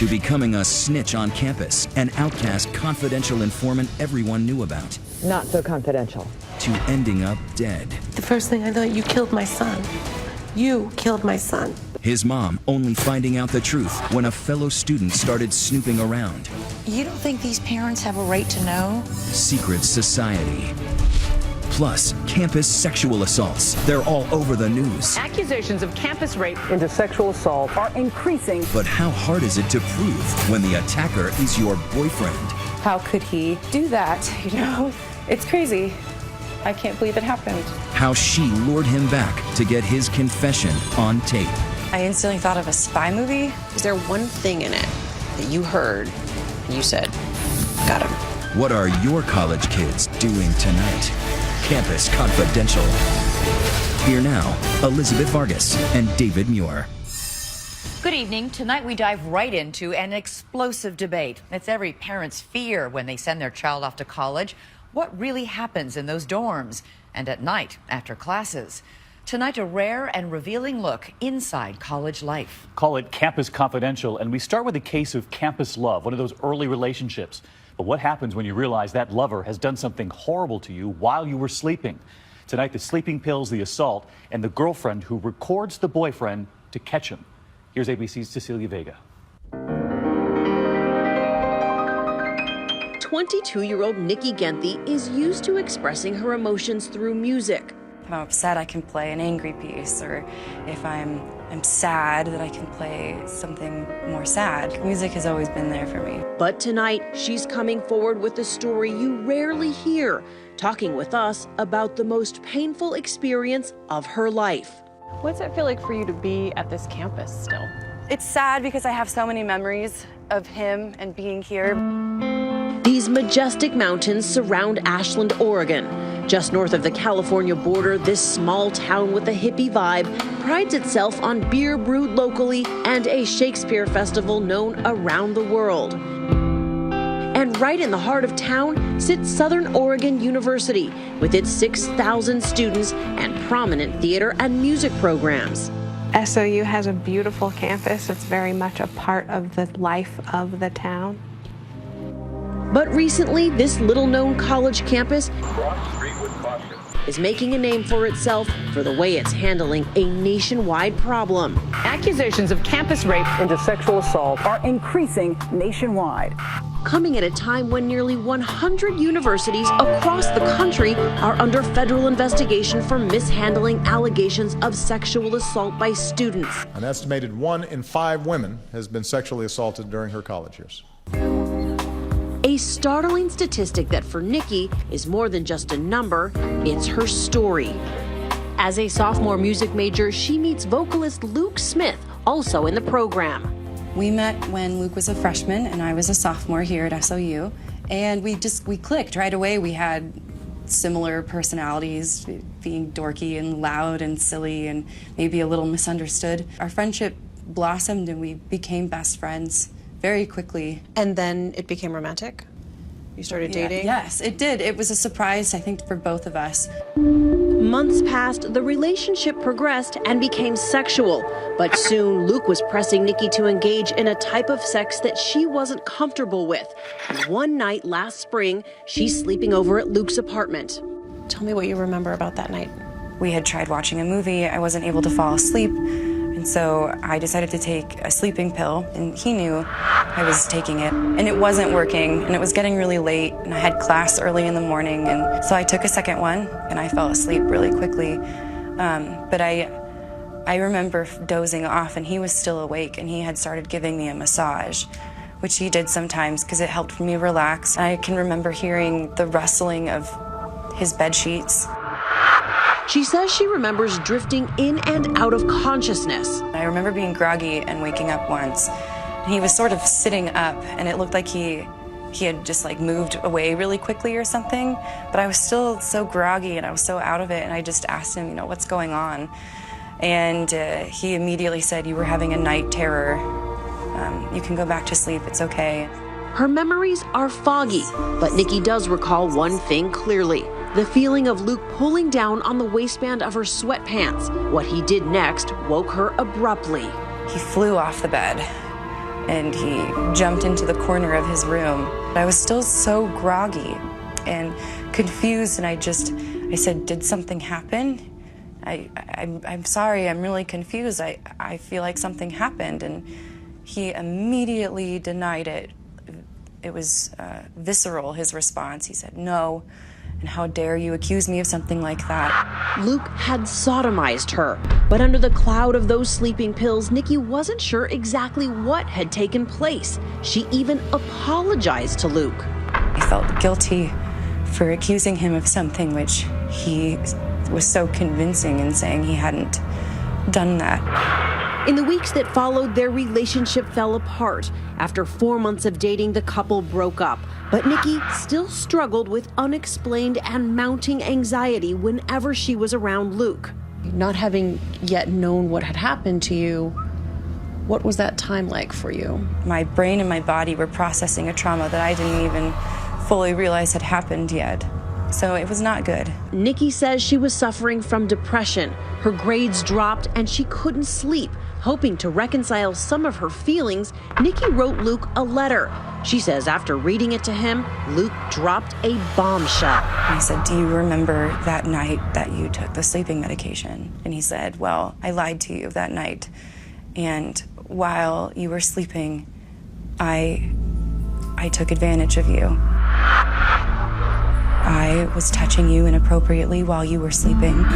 to becoming a snitch on campus, an outcast confidential informant everyone knew about, Not so confidential. to ending up dead. The first thing I know, you killed my son. You killed my son. His mom only finding out the truth when a fellow student started snooping around. You don't think these parents have a right to know? Secret society. Plus, campus sexual assaults. They're all over the news. Accusations of campus rape into sexual assault are increasing. But how hard is it to prove when the attacker is your boyfriend? How could he do that? You know, it's crazy. I can't believe it happened. How she lured him back to get his confession on tape. I instantly thought of a spy movie. Is there one thing in it that you heard and you said, got him? What are your college kids doing tonight? Campus Confidential. Here now, Elizabeth Vargas and David Muir. Good evening. Tonight we dive right into an explosive debate. It's every parent's fear when they send their child off to college. What really happens in those dorms and at night after classes? Tonight, a rare and revealing look inside college life. Call it Campus Confidential, and we start with a case of campus love, one of those early relationships. But what happens when you realize that lover has done something horrible to you while you were sleeping? Tonight, the sleeping pills, the assault, and the girlfriend who records the boyfriend to catch him. Here's ABC's Cecilia Vega. 22-year-old Nikki Genthy is used to expressing her emotions through music. If I'm upset, I can play an angry piece, or if I'm sad, that I can play something more sad. Music has always been there for me. But tonight, she's coming forward with a story you rarely hear, talking with us about the most painful experience of her life. What's it feel like for you to be at this campus still? It's sad because I have so many memories of him and being here. These majestic mountains surround Ashland, Oregon. Just north of the California border, this small town with a hippie vibe prides itself on beer brewed locally and a Shakespeare festival known around the world. And right in the heart of town sits Southern Oregon University with its 6,000 students and prominent theater and music programs. SOU has a beautiful campus. It's very much a part of the life of the town. But recently, this little-known college campus is making a name for itself for the way it's handling a nationwide problem. Accusations of campus rape into sexual assault are increasing nationwide. Coming at a time when nearly 100 universities across the country are under federal investigation for mishandling allegations of sexual assault by students. An estimated 1 in 5 women has been sexually assaulted during her college years. A startling statistic that for Nikki is more than just a number, it's her story. As a sophomore music major, she meets vocalist Luke Smith, also in the program. We met when Luke was a freshman and I was a sophomore here at SOU, and we clicked right away. We had similar personalities, being dorky and loud and silly and maybe a little misunderstood. Our friendship blossomed and we became best friends very quickly. And then it became romantic? You started dating? Yes, it did. It was a surprise, I think, for both of us. Months passed, the relationship progressed and became sexual. But soon, Luke was pressing Nikki to engage in a type of sex that she wasn't comfortable with. And one night last spring, she's sleeping over at Luke's apartment. Tell me what you remember about that night. We had tried watching a movie. I wasn't able to fall asleep. And so I decided to take a sleeping pill, and he knew I was taking it. And it wasn't working, and it was getting really late, and I had class early in the morning, and so I took a second one, and I fell asleep really quickly. But I remember dozing off, and he was still awake, and he had started giving me a massage, which he did sometimes because it helped me relax. I can remember hearing the rustling of his bed sheets. She says she remembers drifting in and out of consciousness. I remember being groggy and waking up once. He was sort of sitting up, and it looked like he had just like moved away really quickly or something. But I was still so groggy and I was so out of it, and I just asked him, what's going on? And he immediately said, you were having a night terror. You can go back to sleep, it's okay. Her memories are foggy, but Nikki does recall one thing clearly. The feeling of Luke pulling down on the waistband of her sweatpants. What he did next woke her abruptly. He flew off the bed, and he jumped into the corner of his room. I was still so groggy and confused, and I said, "Did something happen? I'm sorry, I'm really confused. I feel like something happened." And he immediately denied it. It was visceral, his response. He said, "No, and how dare you accuse me of something like that?" Luke had sodomized her, but under the cloud of those sleeping pills, Nikki wasn't sure exactly what had taken place. She even apologized to Luke. I felt guilty for accusing him of something which he was so convincing in saying he hadn't done that. In the weeks that followed, their relationship fell apart. After 4 months of dating, the couple broke up. But Nikki still struggled with unexplained and mounting anxiety whenever she was around Luke. Not having yet known what had happened to you, what was that time like for you? My brain and my body were processing a trauma that I didn't even fully realize had happened yet. So it was not good. Nikki says she was suffering from depression. Her grades dropped and she couldn't sleep. Hoping to reconcile some of her feelings, Nikki wrote Luke a letter. She says after reading it to him, Luke dropped a bombshell. I said, "Do you remember that night that you took the sleeping medication?" And he said, "Well, I lied to you that night. And while you were sleeping, I took advantage of you. I was touching you inappropriately while you were sleeping."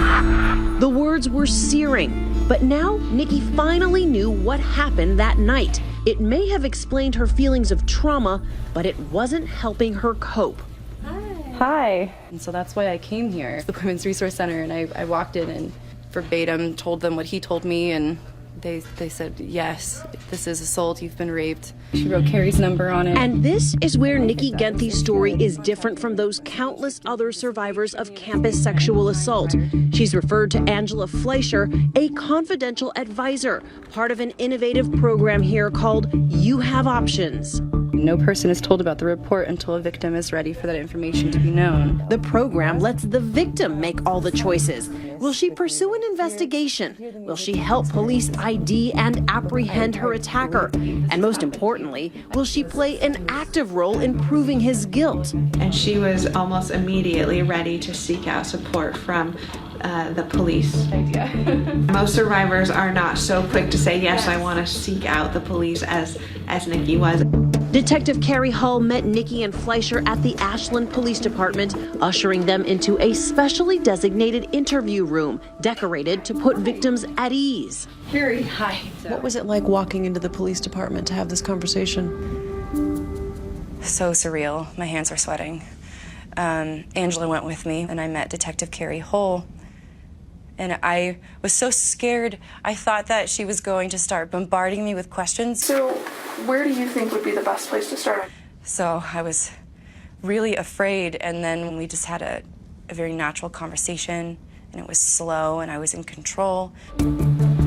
The words were searing, but now Nikki finally knew what happened that night. It may have explained her feelings of trauma, but it wasn't helping her cope. Hi. And so that's why I came here, the Women's Resource Center, and I walked in and verbatim told them what he told me, and they said, "Yes, this is assault, you've been raped." She wrote Carrie's number on it. And this is where Nikki Genthy's story is different from those countless other survivors of campus sexual assault. She's referred to Angela Fleischer, a confidential advisor, part of an innovative program here called You Have Options. No person is told about the report until a victim is ready for that information to be known. The program lets the victim make all the choices. Will she pursue an investigation? Will she help police ID and apprehend her attacker? And most importantly, will she play an active role in proving his guilt? And she was almost immediately ready to seek out support from the police. Most survivors are not so quick to say, "Yes, I want to seek out the police," as Nikki was. Detective Carrie Hull met Nikki and Fleischer at the Ashland Police Department, ushering them into a specially designated interview room, decorated to put victims at ease. Carrie, hi. What was it like walking into the police department to have this conversation? So surreal. My hands are sweating. Angela went with me, and I met Detective Carrie Hull. And I was so scared. I thought that she was going to start bombarding me with questions. So where do you think would be the best place to start? So I was really afraid, and then we just had a very natural conversation, and it was slow, and I was in control.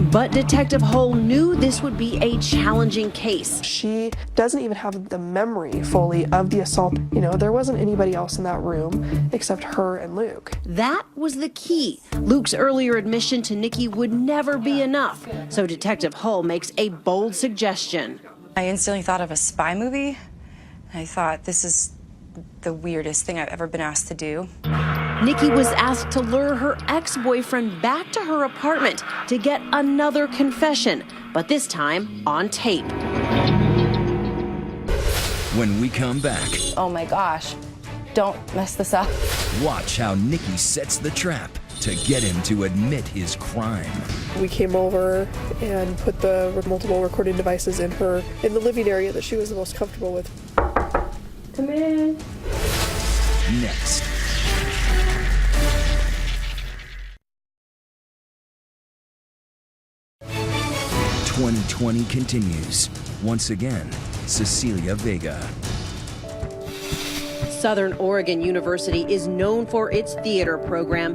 But Detective Hull knew this would be a challenging case. She doesn't even have the memory fully of the assault. You know, there wasn't anybody else in that room except her and Luke. That was the key. Luke's earlier admission to Nikki would never be enough. So Detective Hull makes a bold suggestion. I instantly thought of a spy movie. I thought, this is the weirdest thing I've ever been asked to do. Nikki was asked to lure her ex-boyfriend back to her apartment to get another confession, but this time on tape. When we come back, Oh my gosh, don't mess this up. watch how Nikki sets the trap to get him to admit his crime. We came over and put the multiple recording devices in the living area that she was the most comfortable with. Come in. Next. "2020 continues. Once again, Cecilia Vega. Southern Oregon University is known for its theater program,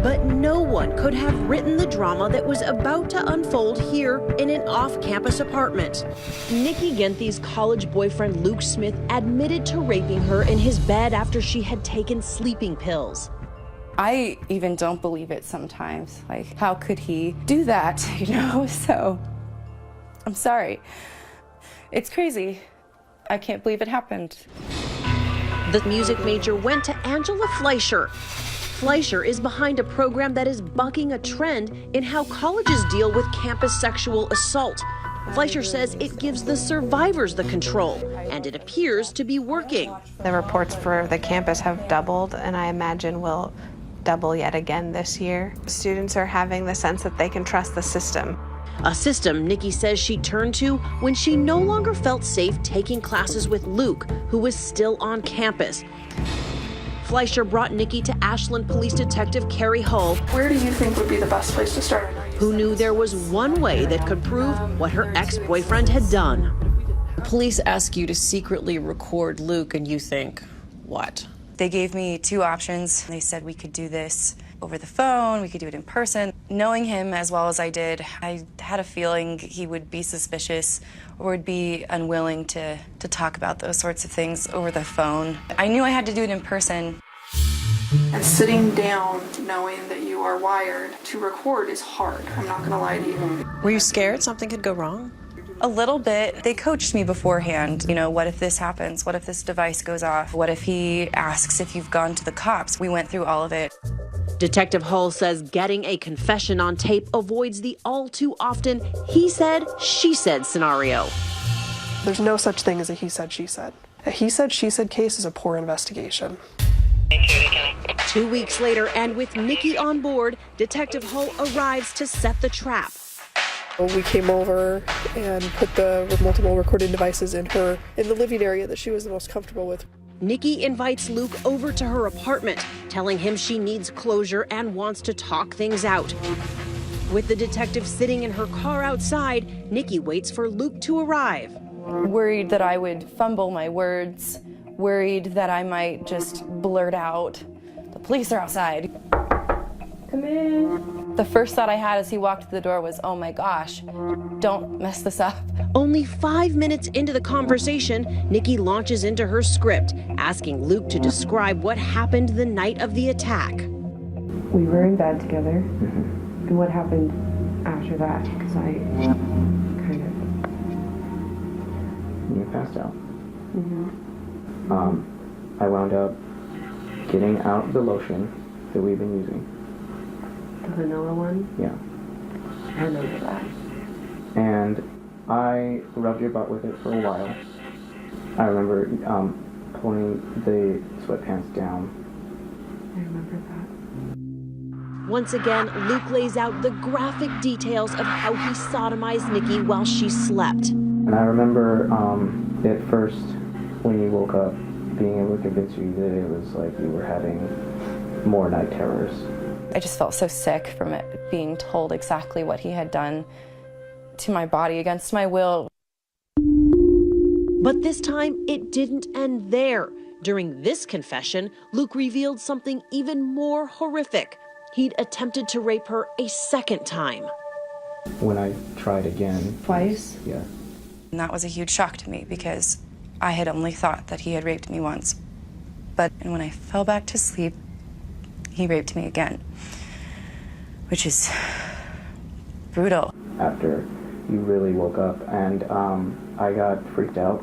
but no one could have written the drama that was about to unfold here in an off-campus apartment. Nikki Genthy's college boyfriend Luke Smith admitted to raping her in his bed after she had taken sleeping pills. I even don't believe it sometimes. Like, how could he do that, you know? So, I'm sorry. It's crazy. I can't believe it happened. The music major went to Angela Fleischer. Fleischer is behind a program that is bucking a trend in how colleges deal with campus sexual assault. Fleischer says it gives the survivors the control, and it appears to be working. The reports for the campus have doubled, and I imagine will double yet again this year. Students are having the sense that they can trust the system. A system Nikki says she turned to when she no longer felt safe taking classes with Luke, who was still on campus. Fleischer brought Nikki to Ashland Police Detective Carrie Hull. Where do you think would be the best place to start? Who knew there was one way that could prove what her ex-boyfriend had done. Police ask you to secretly record Luke, and you think, what? They gave me two options. They said we could do this over the phone, we could do it in person. Knowing him as well as I did, I had a feeling he would be suspicious or would be unwilling to talk about those sorts of things over the phone. I knew I had to do it in person. And sitting down knowing that you are wired to record is hard. I'm not gonna lie to you. Were you scared something could go wrong? A little bit. They coached me beforehand. You know, what if this happens? What if this device goes off? What if he asks if you've gone to the cops? We went through all of it. Detective Hull says getting a confession on tape avoids the all too often he said, she said scenario. There's no such thing as a he said, she said. A he said, she said case is a poor investigation. 2 weeks later, and with Nikki on board, Detective Hull arrives to set the trap. We came over and put the multiple recording devices in the living area that she was the most comfortable with. Nikki invites Luke over to her apartment, telling him she needs closure and wants to talk things out. With the detective sitting in her car outside, Nikki waits for Luke to arrive. Worried that I would fumble my words, worried that I might just blurt out, "The police are outside." Come in. The first thought I had as he walked through the door was, oh my gosh, don't mess this up. Only 5 minutes into the conversation, Nikki launches into her script, asking Luke to describe what happened the night of the attack. We were in bed together. And what happened after that? Because I kind of... You passed out. I wound up getting out the lotion that we've been using. The vanilla one? Yeah. I remember that. And I rubbed your butt with it for a while. I remember pulling the sweatpants down. I remember that. Once again, Luke lays out the graphic details of how he sodomized Nikki while she slept. And I remember at first, when you woke up, being able to convince you that it was like you were having more night terrors. I just felt so sick from it, being told exactly what he had done to my body against my will. But this time, it didn't end there. During this confession, Luke revealed something even more horrific. He'd attempted to rape her a second time. When I tried again. Twice? Yeah. And that was a huge shock to me because I had only thought that he had raped me once. But when I fell back to sleep, he raped me again, which is brutal. After you really woke up, and I got freaked out,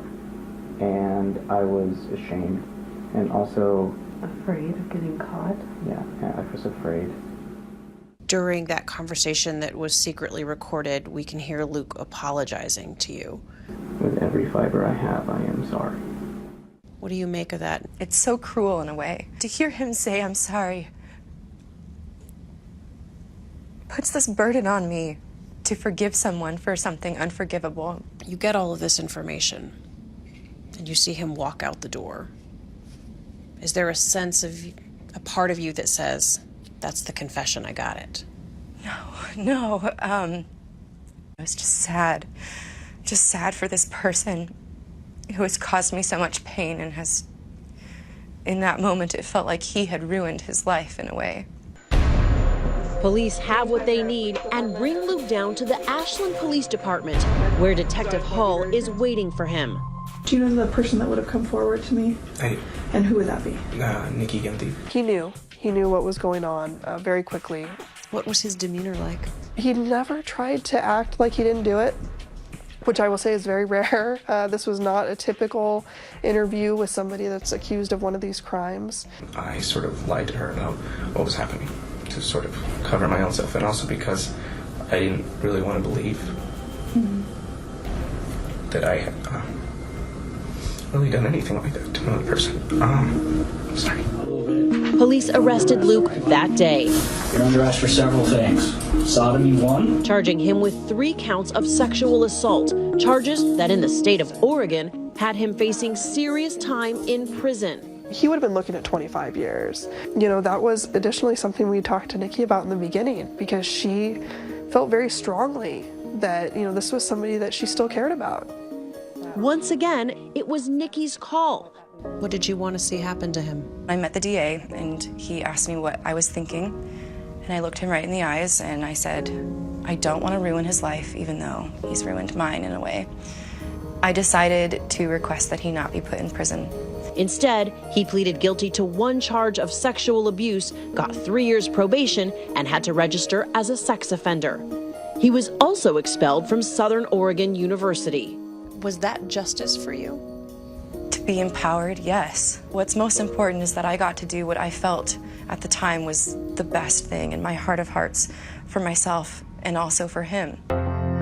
and I was ashamed, and also afraid of getting caught. Yeah, I was afraid. During that conversation that was secretly recorded, we can hear Luke apologizing to you. With every fiber I have, I am sorry. What do you make of that? It's so cruel in a way. To hear him say, I'm sorry, puts this burden on me to forgive someone for something unforgivable. You get all of this information, and you see him walk out the door. Is there a sense of, a part of you that says, that's the confession, I got it? No. I was just sad for this person who has caused me so much pain and has, in that moment, it felt like he had ruined his life in a way. Police have what they need and bring Luke down to the Ashland Police Department, where Detective Hull is waiting for him. Do you know the person that would have come forward to me? And who would that be? Nikki Genty. He knew. He knew what was going on very quickly. What was his demeanor like? He never tried to act like he didn't do it. which I will say is very rare. This was not a typical interview with somebody that's accused of one of these crimes. I sort of lied to her about what was happening to sort of cover my own self, and also because I didn't really want to believe that I had really done anything like that to another person. Sorry. Police arrested Luke that day. You're under arrest for several things. Sodomy 1. Charging him with 3 counts of sexual assault, charges that in the state of Oregon had him facing serious time in prison. He would have been looking at 25 years. You know, that was additionally something we talked to Nikki about in the beginning, because she felt very strongly that, you know, this was somebody that she still cared about. Once again, it was Nikki's call. What did you want to see happen to him? I met the DA and he asked me what I was thinking, and I looked him right in the eyes and I said, I don't want to ruin his life, even though he's ruined mine in a way. I decided to request that he not be put in prison. Instead, he pleaded guilty to 1 charge of sexual abuse, got 3 years probation, and had to register as a sex offender. He was also expelled from Southern Oregon University. Was that justice for you? To be empowered, yes. What's most important is that I got to do what I felt at the time was the best thing in my heart of hearts for myself and also for him.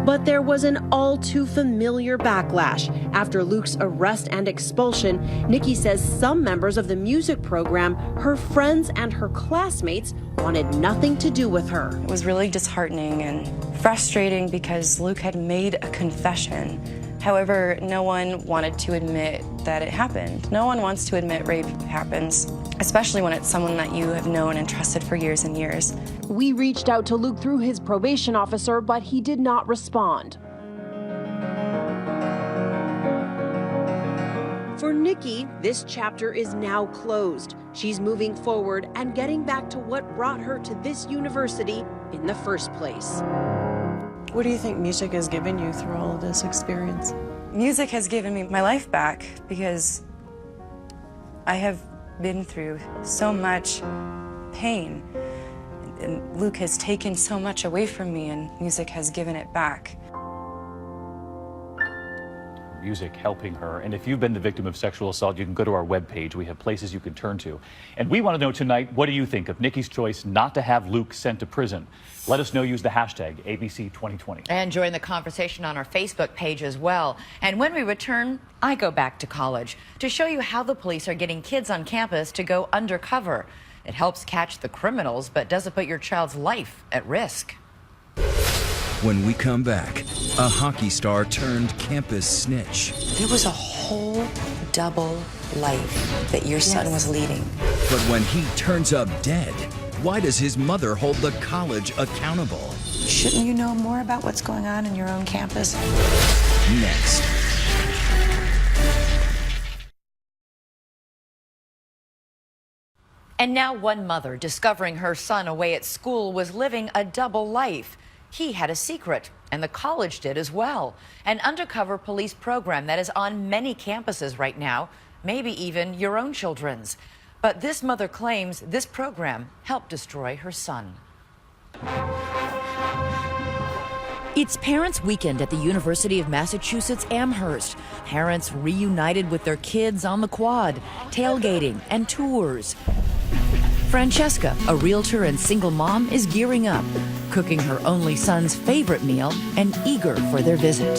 But there was an all too familiar backlash. After Luke's arrest and expulsion, Nikki says some members of the music program, her friends and her classmates, wanted nothing to do with her. It was really disheartening and frustrating because Luke had made a confession. However, no one wanted to admit that it happened. No one wants to admit rape happens, especially when it's someone that you have known and trusted for years and years. We reached out to Luke through his probation officer, but he did not respond. For Nikki, this chapter is now closed. She's moving forward and getting back to what brought her to this university in the first place. What do you think music has given you through all of this experience? Music has given me my life back because I have been through so much pain. And Luke has taken so much away from me, and music has given it back. Music helping her. And if you've been the victim of sexual assault, you can go to our webpage. We have places you can turn to. And we want to know tonight, what do you think of Nikki's choice not to have Luke sent to prison? Let us know. Use the hashtag ABC2020. And join the conversation on our Facebook page as well. And when we return, I go back to college to show you how the police are getting kids on campus to go undercover. It helps catch the criminals, but doesn't put your child's life at risk. When we come back, a hockey star turned campus snitch. There was a whole double life that your son was leading. But when he turns up dead, why does his mother hold the college accountable? Shouldn't you know more about what's going on in your own campus? Next. And now one mother discovering her son away at school was living a double life. He had a secret, and the college did as well. An undercover police program that is on many campuses right now, maybe even your own children's. But this mother claims this program helped destroy her son. It's Parents' Weekend at the University of Massachusetts Amherst. Parents reunited with their kids on the quad, tailgating and tours. Francesca, a realtor and single mom, is gearing up, cooking her only son's favorite meal and eager for their visit.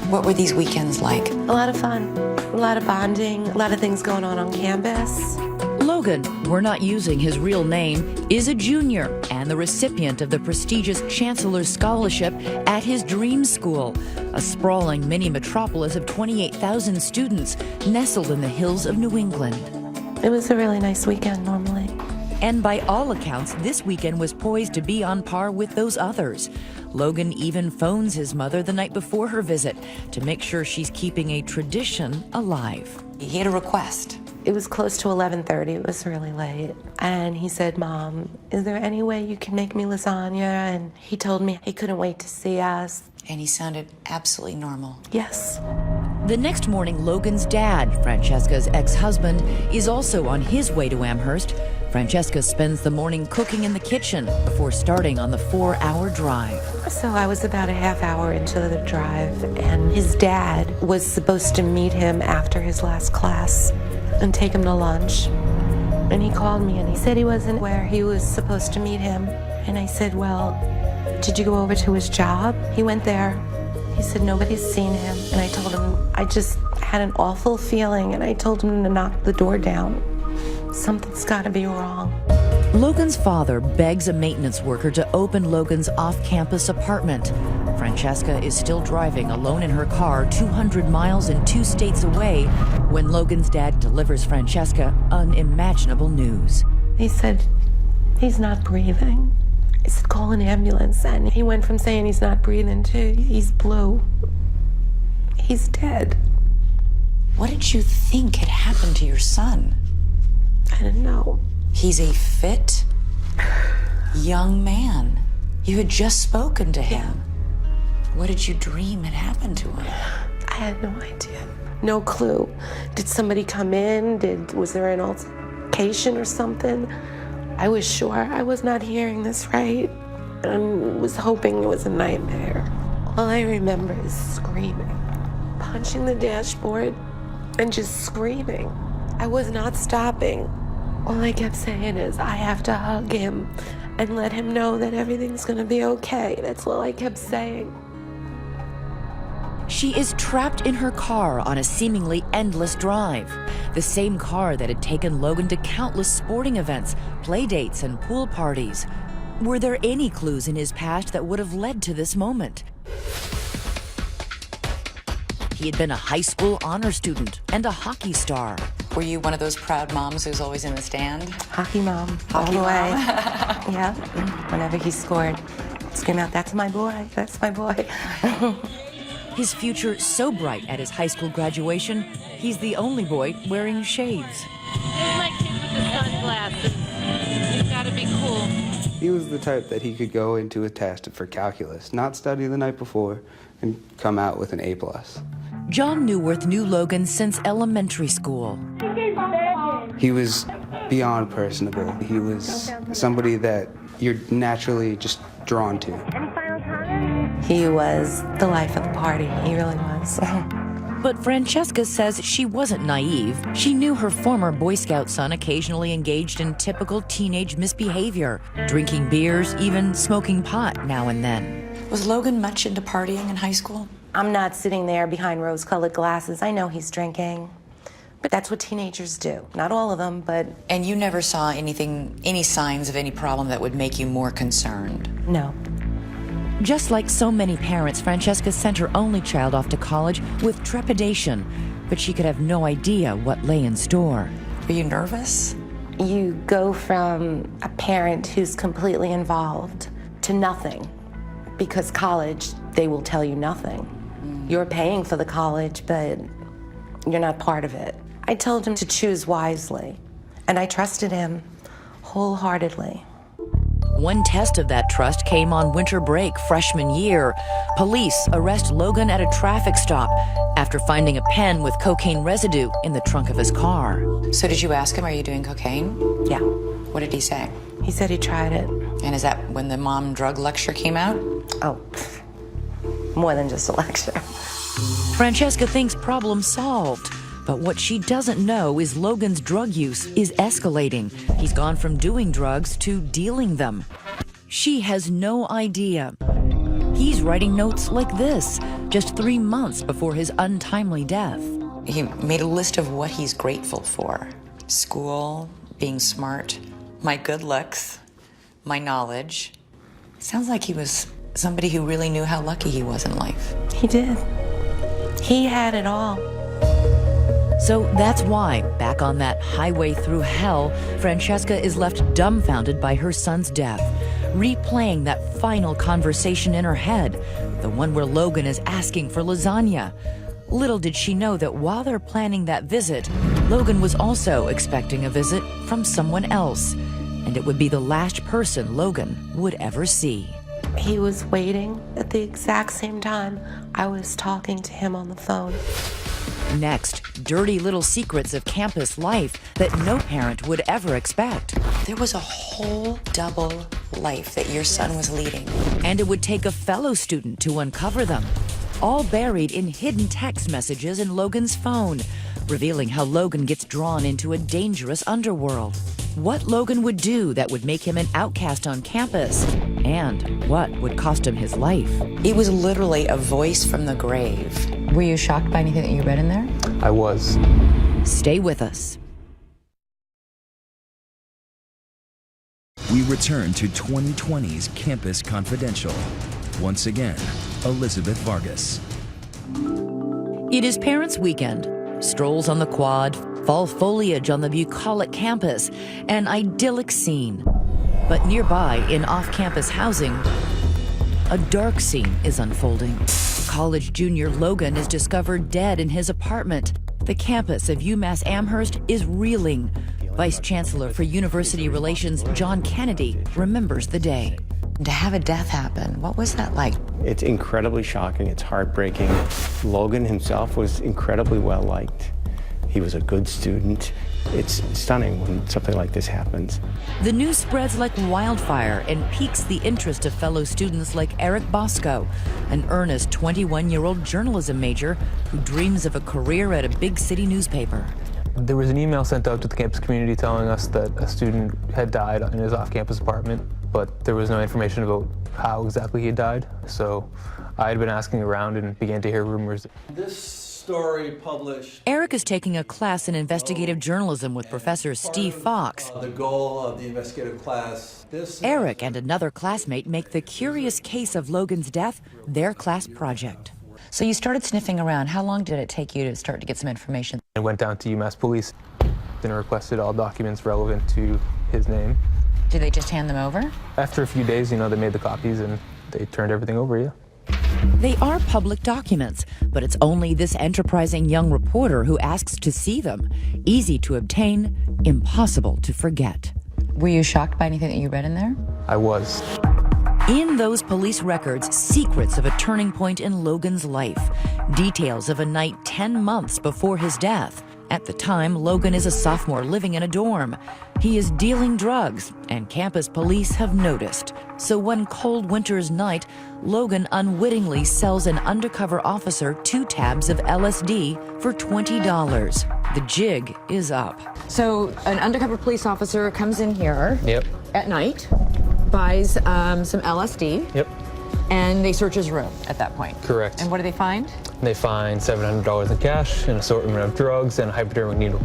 What were these weekends like? A lot of fun, a lot of bonding, a lot of things going on campus. Logan, we're not using his real name, is a junior and the recipient of the prestigious Chancellor's Scholarship at his dream school, a sprawling mini metropolis of 28,000 students nestled in the hills of New England. It was a really nice weekend normally. And by all accounts, this weekend was poised to be on par with those others. Logan even phones his mother the night before her visit to make sure she's keeping a tradition alive. He had a request. It was close to 11:30. It was really late. And he said, Mom, is there any way you can make me lasagna? And he told me he couldn't wait to see us. And he sounded absolutely normal. Yes. The next morning, Logan's dad, Francesca's ex-husband, is also on his way to Amherst Francesca spends the morning cooking in the kitchen before starting on the 4-hour drive. So I was about a half hour into the drive, and his dad was supposed to meet him after his last class and take him to lunch. And he called me and he said he wasn't where he was supposed to meet him. And I said, well, did you go over to his job? He went there. He said nobody's seen him. And I told him I just had an awful feeling, and I told him to knock the door down. Something's got to be wrong. Logan's father begs a maintenance worker to open Logan's off-campus apartment. Francesca is still driving alone in her car 200 miles and 2 states away when Logan's dad delivers Francesca unimaginable news. He said, he's not breathing. I said, call an ambulance. And he went from saying he's not breathing to he's blue. He's dead. What did you think had happened to your son? I didn't know. He's a fit, young man. You had just spoken to him. What did you dream had happened to him? I had no idea. No clue. Did somebody come in? Was there an altercation or something? I was sure I was not hearing this right, and was hoping it was a nightmare. All I remember is screaming, punching the dashboard, and just screaming. I was not stopping. All I kept saying is, I have to hug him and let him know that everything's gonna be okay. That's all I kept saying. She is trapped in her car on a seemingly endless drive. The same car that had taken Logan to countless sporting events, play dates, and pool parties. Were there any clues in his past that would have led to this moment? He had been a high school honor student and a hockey star. Were you one of those proud moms who's always in the stand? Hockey mom, all the way. Yeah, whenever he scored, scream out, that's my boy, that's my boy. His future so bright at his high school graduation, he's the only boy wearing shades. There's my kid with the sunglasses. He's gotta be cool. He was the type that he could go into a test for calculus, not study the night before, and come out with an A+. John Newworth knew Logan since elementary school. He was beyond personable. He was somebody that you're naturally just drawn to. He was the life of the party. He really was. But Francesca says she wasn't naive. She knew her former Boy Scout son occasionally engaged in typical teenage misbehavior, drinking beers, even smoking pot now and then. Was Logan much into partying in high school? I'm not sitting there behind rose-colored glasses. I know he's drinking. But that's what teenagers do. Not all of them, but... And you never saw any signs of any problem that would make you more concerned? No. Just like so many parents, Francesca sent her only child off to college with trepidation, but she could have no idea what lay in store. Were you nervous? You go from a parent who's completely involved to nothing, because college, they will tell you nothing. You're paying for the college, but you're not part of it. I told him to choose wisely, and I trusted him wholeheartedly. One test of that trust came on winter break freshman year. Police arrest Logan at a traffic stop after finding a pen with cocaine residue in the trunk of his car. So did you ask him, are you doing cocaine? Yeah. What did he say? He said he tried it. And is that when the mom drug lecture came out? Oh, more than just a lecture. Francesca thinks problem solved. But what she doesn't know is Logan's drug use is escalating. He's gone from doing drugs to dealing them. She has no idea. He's writing notes like this, just 3 months before his untimely death. He made a list of what he's grateful for. School, being smart, my good looks, my knowledge. Sounds like he was somebody who really knew how lucky he was in life. He did. He had it all. So that's why, back on that highway through hell, Francesca is left dumbfounded by her son's death, replaying that final conversation in her head, the one where Logan is asking for lasagna. Little did she know that while they're planning that visit, Logan was also expecting a visit from someone else, and it would be the last person Logan would ever see. He was waiting at the exact same time I was talking to him on the phone. Next, dirty little secrets of campus life that no parent would ever expect. There was a whole double life that your son was leading. And it would take a fellow student to uncover them, all buried in hidden text messages in Logan's phone, revealing how Logan gets drawn into a dangerous underworld. What Logan would do that would make him an outcast on campus, and what would cost him his life. It was literally a voice from the grave. Were you shocked by anything that you read in there? I was. Stay with us. We return to 2020's Campus Confidential. Once again, Elizabeth Vargas. It is Parents' Weekend. Strolls on the quad, fall foliage on the bucolic campus, an idyllic scene. But nearby, in off-campus housing, a dark scene is unfolding. College junior Logan is discovered dead in his apartment. The campus of UMass Amherst is reeling. Vice Chancellor for University Relations John Kennedy remembers the day. To have a death happen, what was that like? It's incredibly shocking. It's heartbreaking. Logan himself was incredibly well liked. He was a good student. It's stunning when something like this happens. The news spreads like wildfire and piques the interest of fellow students like Eric Bosco, an earnest 21-year-old journalism major who dreams of a career at a big city newspaper. There was an email sent out to the campus community telling us that a student had died in his off-campus apartment, but there was no information about how exactly he had died. So I had been asking around and began to hear rumors. This story published. Eric is taking a class in investigative journalism with Professor Steve Fox. The goal of the investigative class. Eric and another classmate make the curious case of Logan's death their class project. So you started sniffing around. How long did it take you to start to get some information? I went down to UMass Police and requested all documents relevant to his name. Did they just hand them over? After a few days, they made the copies and they turned everything over, yeah. They are public documents, but it's only this enterprising young reporter who asks to see them. Easy to obtain, impossible to forget. Were you shocked by anything that you read in there? I was. In those police records, secrets of a turning point in Logan's life. Details of a night 10 months before his death. At the time, Logan is a sophomore living in a dorm. He is dealing drugs, and campus police have noticed. So one cold winter's night, Logan unwittingly sells an undercover officer 2 tabs of LSD for $20. The jig is up. So an undercover police officer comes in here at night, buys some LSD. Yep. And they search his room at that point. Correct. And what do they find? They find $700 in cash, an assortment of drugs, and a hypodermic needle.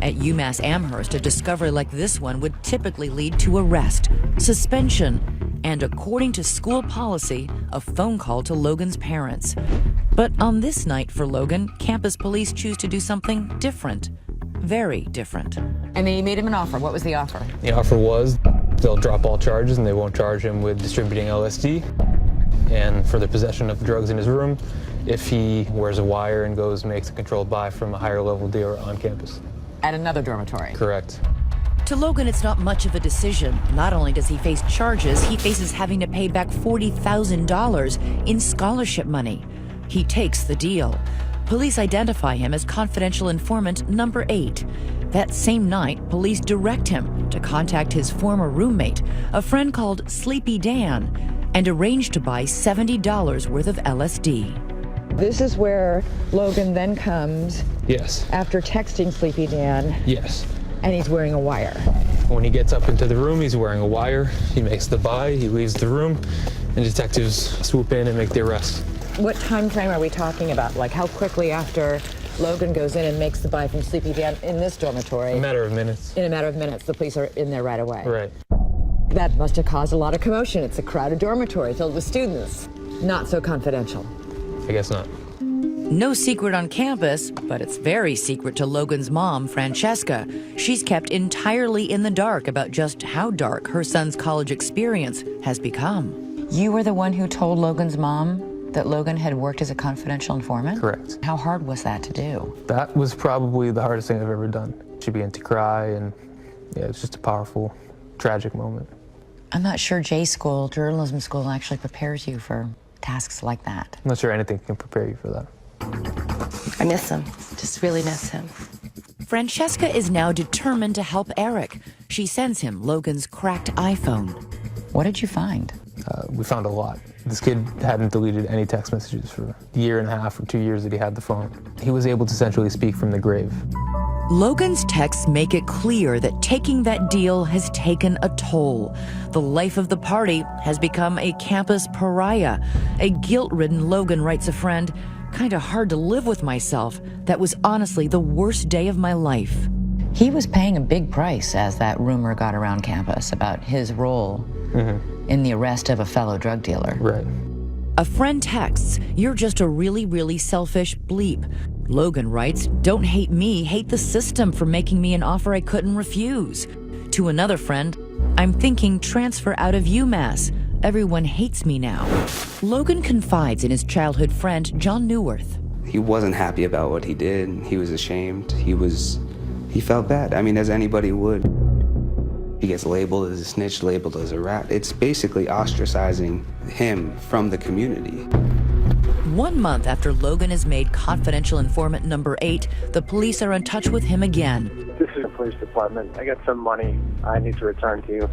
At UMass Amherst, a discovery like this one would typically lead to arrest, suspension, and according to school policy, a phone call to Logan's parents. But on this night for Logan, campus police choose to do something different. Very different. And they made him an offer. What was the offer? The offer was they'll drop all charges and they won't charge him with distributing LSD and for the possession of drugs in his room if he wears a wire and makes a controlled buy from a higher level dealer on campus. At another dormitory? Correct. To Logan, it's not much of a decision. Not only does he face charges, he faces having to pay back $40,000 in scholarship money. He takes the deal. Police identify him as confidential informant number 8. That same night, police direct him to contact his former roommate, a friend called Sleepy Dan, and arrange to buy $70 worth of LSD. This is where Logan then comes. Yes. After texting Sleepy Dan. Yes. And he's wearing a wire. When he gets up into the room, he's wearing a wire. He makes the buy, he leaves the room, and detectives swoop in and make the arrest. What time frame are we talking about? Like how quickly after Logan goes in and makes the buy from Sleepy Dan in this dormitory? A matter of minutes. In a matter of minutes, the police are in there right away. Right. That must have caused a lot of commotion. It's a crowded dormitory filled with students. Not so confidential. I guess not. No secret on campus, but it's very secret to Logan's mom, Francesca. She's kept entirely in the dark about just how dark her son's college experience has become. You were the one who told Logan's mom that Logan had worked as a confidential informant? Correct. How hard was that to do? That was probably the hardest thing I've ever done. She began to cry, and yeah, it was just a powerful, tragic moment. I'm not sure journalism school, actually prepares you for tasks like that. I'm not sure anything can prepare you for that. I miss him. Just really miss him. Francesca is now determined to help Eric. She sends him Logan's cracked iPhone. What did you find? We found a lot. This kid hadn't deleted any text messages for a year and a half or 2 years that he had the phone. He was able to essentially speak from the grave. Logan's texts make it clear that taking that deal has taken a toll. The life of the party has become a campus pariah. A guilt-ridden Logan writes a friend, "Kinda hard to live with myself. That was honestly the worst day of my life." He was paying a big price as that rumor got around campus about his role in the arrest of a fellow drug dealer. Right. A friend texts, "You're just a really, really selfish bleep." Logan writes, "Don't hate me, hate the system for making me an offer I couldn't refuse." To another friend, "I'm thinking transfer out of UMass. Everyone hates me now." Logan confides in his childhood friend, John Neuwirth. He wasn't happy about what he did. He was ashamed. He felt bad. I mean, as anybody would. He gets labeled as a snitch, labeled as a rat. It's basically ostracizing him from the community. 1 month after Logan is made confidential informant number 8, the police are in touch with him again. This is the police department. I got some money I need to return to you.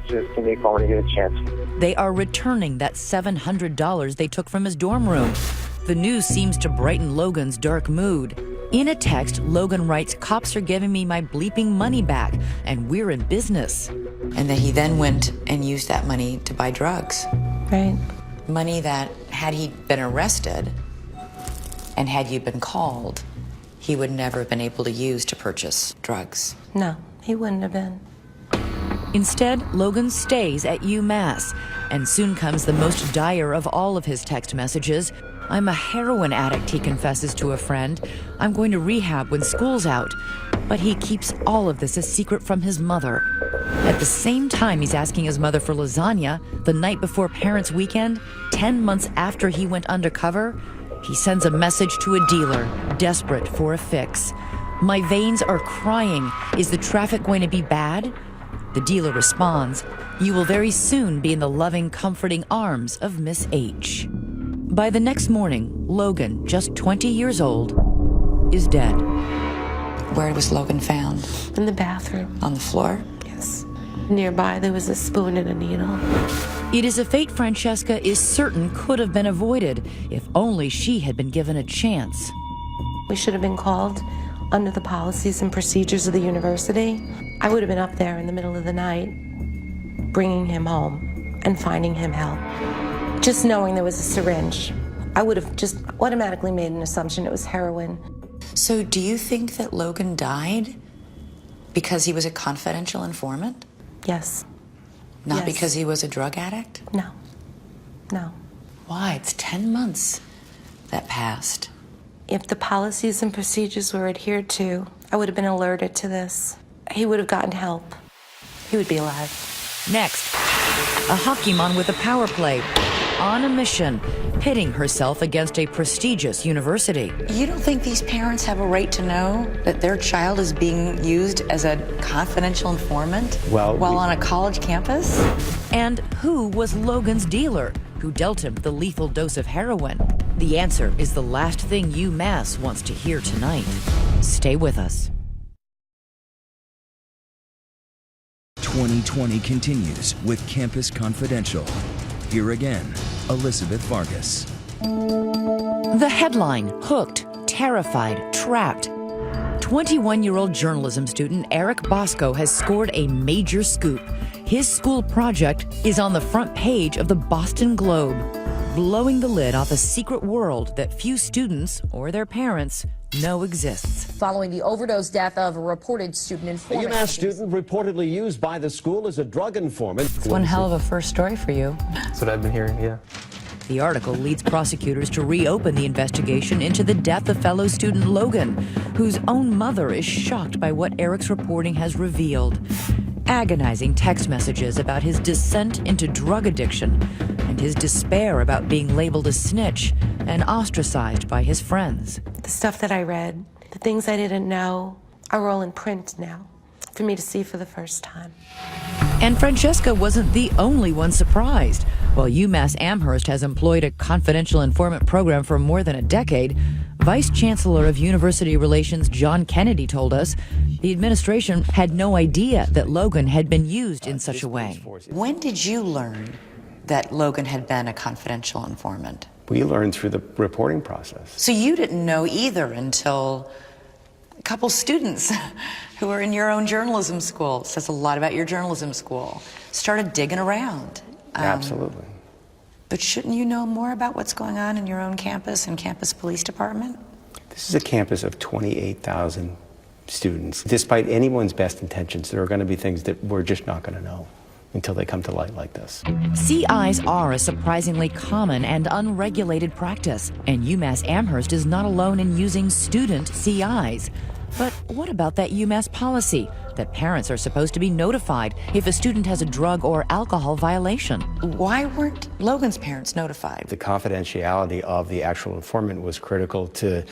Just give me a call when you get a chance. They are returning that $700 they took from his dorm room. The news seems to brighten Logan's dark mood. In a text, Logan writes, "Cops are giving me my bleeping money back, and we're in business." And that he then went and used that money to buy drugs. Right. Money that, had he been arrested and had you been called, he would never have been able to use to purchase drugs. No, he wouldn't have been. Instead, Logan stays at UMass, and soon comes the most dire of all of his text messages. "I'm a heroin addict," he confesses to a friend. "I'm going to rehab when school's out." But he keeps all of this a secret from his mother. At the same time he's asking his mother for lasagna, the night before Parents' Weekend, 10 months after he went undercover, he sends a message to a dealer, desperate for a fix. "My veins are crying. Is the traffic going to be bad?" The dealer responds, "You will very soon be in the loving, comforting arms of Miss H." By the next morning, Logan, just 20 years old, is dead. Where was Logan found? In the bathroom. On the floor? Yes. Nearby, there was a spoon and a needle. It is a fate Francesca is certain could have been avoided if only she had been given a chance. We should have been called under the policies and procedures of the university. I would have been up there in the middle of the night, bringing him home and finding him help. Just knowing there was a syringe, I would have just automatically made an assumption it was heroin. So do you think that Logan died because he was a confidential informant? Yes. Not Yes. because he was a drug addict? No. No. Why? It's 10 months that passed. If the policies and procedures were adhered to, I would have been alerted to this. He would have gotten help. He would be alive. Next, a hockey mom with a power play, on a mission, pitting herself against a prestigious university. You don't think these parents have a right to know that their child is being used as a confidential informant while on a college campus? And who was Logan's dealer, who dealt him the lethal dose of heroin? The answer is the last thing UMass wants to hear tonight. Stay with us. 2020 continues with Campus Confidential. Here again, Elizabeth Vargas. The headline, hooked, terrified, trapped. 21-year-old journalism student Eric Bosco has scored a major scoop. His school project is on the front page of the Boston Globe, blowing the lid off a secret world that few students or their parents know exists. Following the overdose death of a reported student informant. A UMass student reportedly used by the school as a drug informant. It's one hell of a first story for you. That's what I've been hearing, yeah. The article leads prosecutors to reopen the investigation into the death of fellow student Logan, whose own mother is shocked by what Eric's reporting has revealed. Agonizing text messages about his descent into drug addiction and his despair about being labeled a snitch and ostracized by his friends. The stuff that I read, the things I didn't know, are all in print now for me to see for the first time. And Francesca wasn't the only one surprised. While UMass Amherst has employed a confidential informant program for more than a decade, Vice Chancellor of University Relations John Kennedy told us the administration had no idea that Logan had been used in such a way. When did you learn that Logan had been a confidential informant? We learned through the reporting process. So you didn't know either until a couple students who were in your own journalism school, says a lot about your journalism school, started digging around. Absolutely. But shouldn't you know more about what's going on in your own campus and campus police department? This is a campus of 28,000 students. Despite anyone's best intentions, there are going to be things that we're just not going to know until they come to light like this. CIs are a surprisingly common and unregulated practice, and UMass Amherst is not alone in using student CIs. But what about that UMass policy that parents are supposed to be notified if a student has a drug or alcohol violation? Why weren't Logan's parents notified? The confidentiality of the actual informant was critical to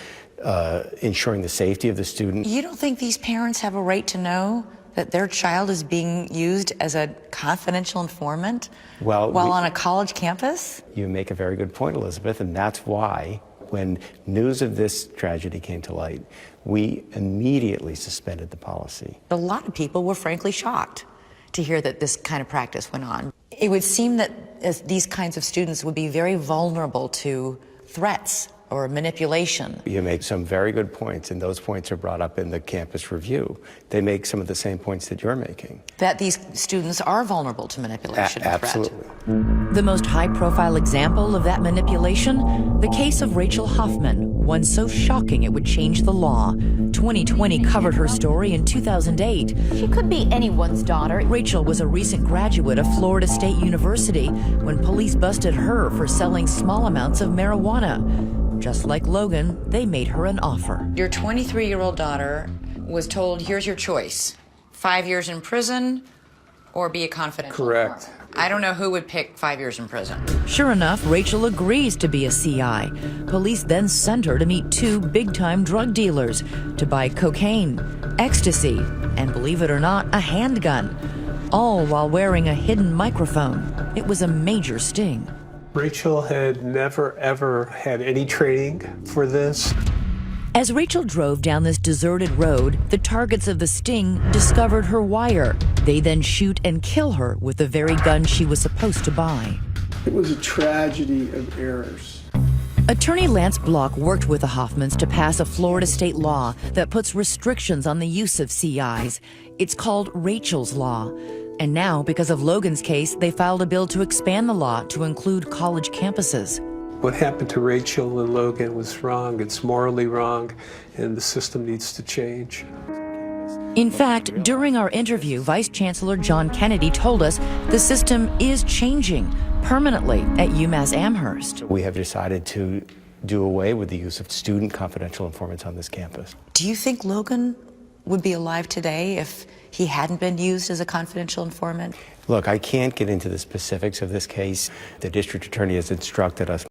ensuring the safety of the student. You don't think these parents have a right to know that their child is being used as a confidential informant while on a college campus? You make a very good point, Elizabeth, and that's why when news of this tragedy came to light, we immediately suspended the policy. A lot of people were frankly shocked to hear that this kind of practice went on. It would seem that these kinds of students would be very vulnerable to threats or manipulation. You make some very good points, and those points are brought up in the campus review. They make some of the same points that you're making. That these students are vulnerable to manipulation and threat. Absolutely. The most high-profile example of that manipulation, the case of Rachel Hoffman, one so shocking it would change the law. 2020 covered her story in 2008. She could be anyone's daughter. Rachel was a recent graduate of Florida State University when police busted her for selling small amounts of marijuana. Just like Logan, they made her an offer. Your 23-year-old daughter was told, here's your choice, 5 years in prison or be a confidential Correct. informant. I don't know who would pick 5 years in prison. Sure enough, Rachel agrees to be a CI. Police then send her to meet two big-time drug dealers to buy cocaine, ecstasy, and believe it or not, a handgun, all while wearing a hidden microphone. It was a major sting. Rachel had never, ever had any training for this. As Rachel drove down this deserted road, the targets of the sting discovered her wire. They then shoot and kill her with the very gun she was supposed to buy. It was a tragedy of errors. Attorney Lance Block worked with the Hoffmans to pass a Florida state law that puts restrictions on the use of CIs. It's called Rachel's Law. And now, because of Logan's case, they filed a bill to expand the law to include college campuses. What happened to Rachel and Logan was wrong. It's morally wrong, and the system needs to change. In fact, during our interview, Vice Chancellor John Kennedy told us the system is changing permanently at UMass Amherst. We have decided to do away with the use of student confidential informants on this campus. Do you think Logan would be alive today if he hadn't been used as a confidential informant? Look, I can't get into the specifics of this case. The district attorney has instructed us